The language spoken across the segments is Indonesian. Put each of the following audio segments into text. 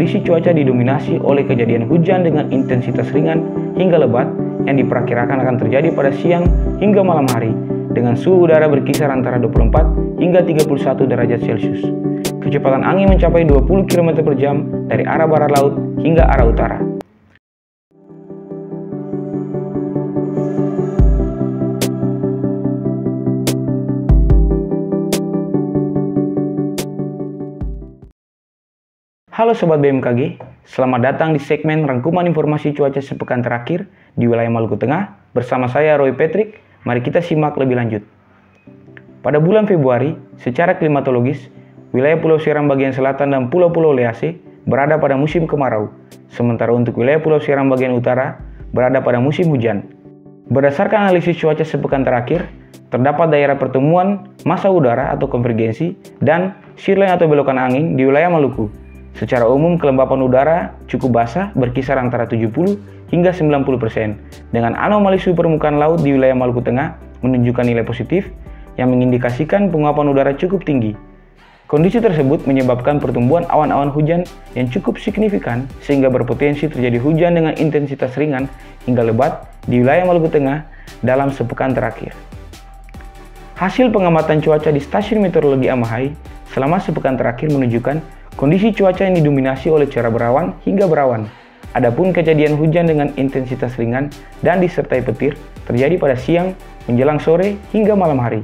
kondisi cuaca didominasi oleh kejadian hujan dengan intensitas ringan hingga lebat yang diperkirakan akan terjadi pada siang hingga malam hari dengan suhu udara berkisar antara 24 hingga 31 derajat Celcius. Kecepatan angin mencapai 20 km per jam dari arah barat laut hingga arah utara. Halo Sobat BMKG, selamat datang di segmen rangkuman informasi cuaca sepekan terakhir di wilayah Maluku Tengah bersama saya Roy Patrick. Mari kita simak lebih lanjut. Pada bulan Februari, secara klimatologis, wilayah Pulau Seram bagian selatan dan Pulau-Pulau Lease berada pada musim kemarau, sementara untuk wilayah Pulau Seram bagian utara berada pada musim hujan. Berdasarkan analisis cuaca sepekan terakhir, terdapat daerah pertemuan massa udara atau konvergensi dan shearline atau belokan angin di wilayah Maluku. Secara umum, kelembapan udara cukup basah berkisar antara 70 hingga 90%, dengan anomali suhu permukaan laut di wilayah Maluku Tengah menunjukkan nilai positif yang mengindikasikan penguapan udara cukup tinggi. Kondisi tersebut menyebabkan pertumbuhan awan-awan hujan yang cukup signifikan sehingga berpotensi terjadi hujan dengan intensitas ringan hingga lebat di wilayah Maluku Tengah dalam sepekan terakhir. Hasil pengamatan cuaca di Stasiun Meteorologi Amahai selama sepekan terakhir menunjukkan kondisi cuaca yang didominasi oleh curah berawan hingga berawan. Adapun kejadian hujan dengan intensitas ringan dan disertai petir terjadi pada siang, menjelang sore hingga malam hari.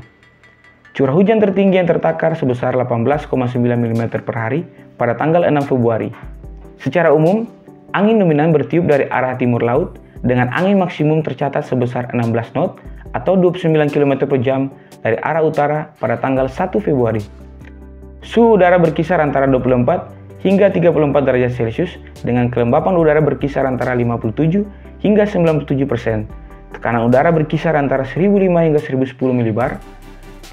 Curah hujan tertinggi yang tertakar sebesar 18,9 mm per hari pada tanggal 6 Februari. Secara umum, angin dominan bertiup dari arah timur laut dengan angin maksimum tercatat sebesar 16 knot atau 29 km per jam dari arah utara pada tanggal 1 Februari. Suhu udara berkisar antara 24 hingga 34 derajat Celcius dengan kelembapan udara berkisar antara 57 hingga 97%. Tekanan udara berkisar antara 1005 hingga 1010 mbar.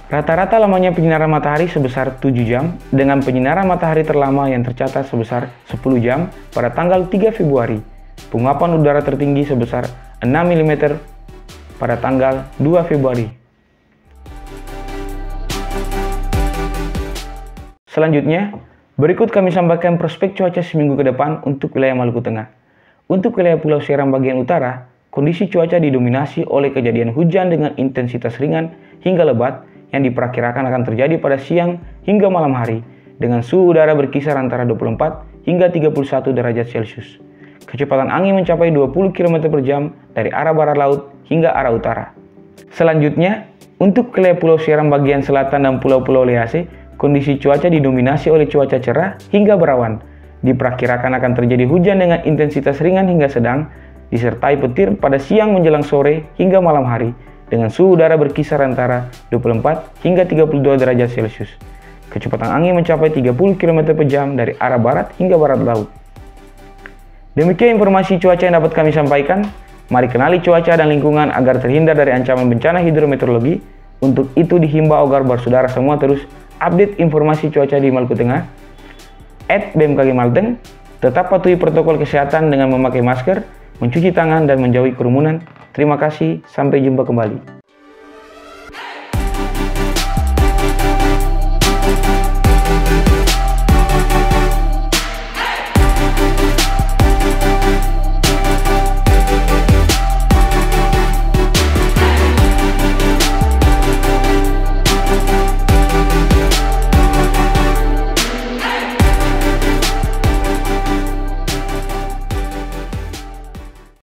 Rata-rata lamanya penyinaran matahari sebesar 7 jam dengan penyinaran matahari terlama yang tercatat sebesar 10 jam pada tanggal 3 Februari. Penguapan udara tertinggi sebesar 6 mm pada tanggal 2 Februari. Selanjutnya, berikut kami sampaikan prospek cuaca seminggu ke depan untuk wilayah Maluku Tengah. Untuk wilayah Pulau Seram bagian utara, kondisi cuaca didominasi oleh kejadian hujan dengan intensitas ringan hingga lebat yang diperkirakan akan terjadi pada siang hingga malam hari dengan suhu udara berkisar antara 24 hingga 31 derajat Celcius. Kecepatan angin mencapai 20 km per jam dari arah barat laut hingga arah utara. Selanjutnya, untuk wilayah Pulau Seram bagian selatan dan Pulau-Pulau Lease, kondisi cuaca didominasi oleh cuaca cerah hingga berawan. Diperkirakan akan terjadi hujan dengan intensitas ringan hingga sedang, disertai petir pada siang menjelang sore hingga malam hari, dengan suhu udara berkisar antara 24 hingga 32 derajat Celcius. Kecepatan angin mencapai 30 km per jam dari arah barat hingga barat laut. Demikian informasi cuaca yang dapat kami sampaikan. Mari kenali cuaca dan lingkungan agar terhindar dari ancaman bencana hidrometeorologi. Untuk itu dihimbau agar bersaudara semua terus update informasi cuaca di Maluku Tengah. @BMKG Malteng, tetap patuhi protokol kesehatan dengan memakai masker, mencuci tangan, dan menjauhi kerumunan. Terima kasih, sampai jumpa kembali.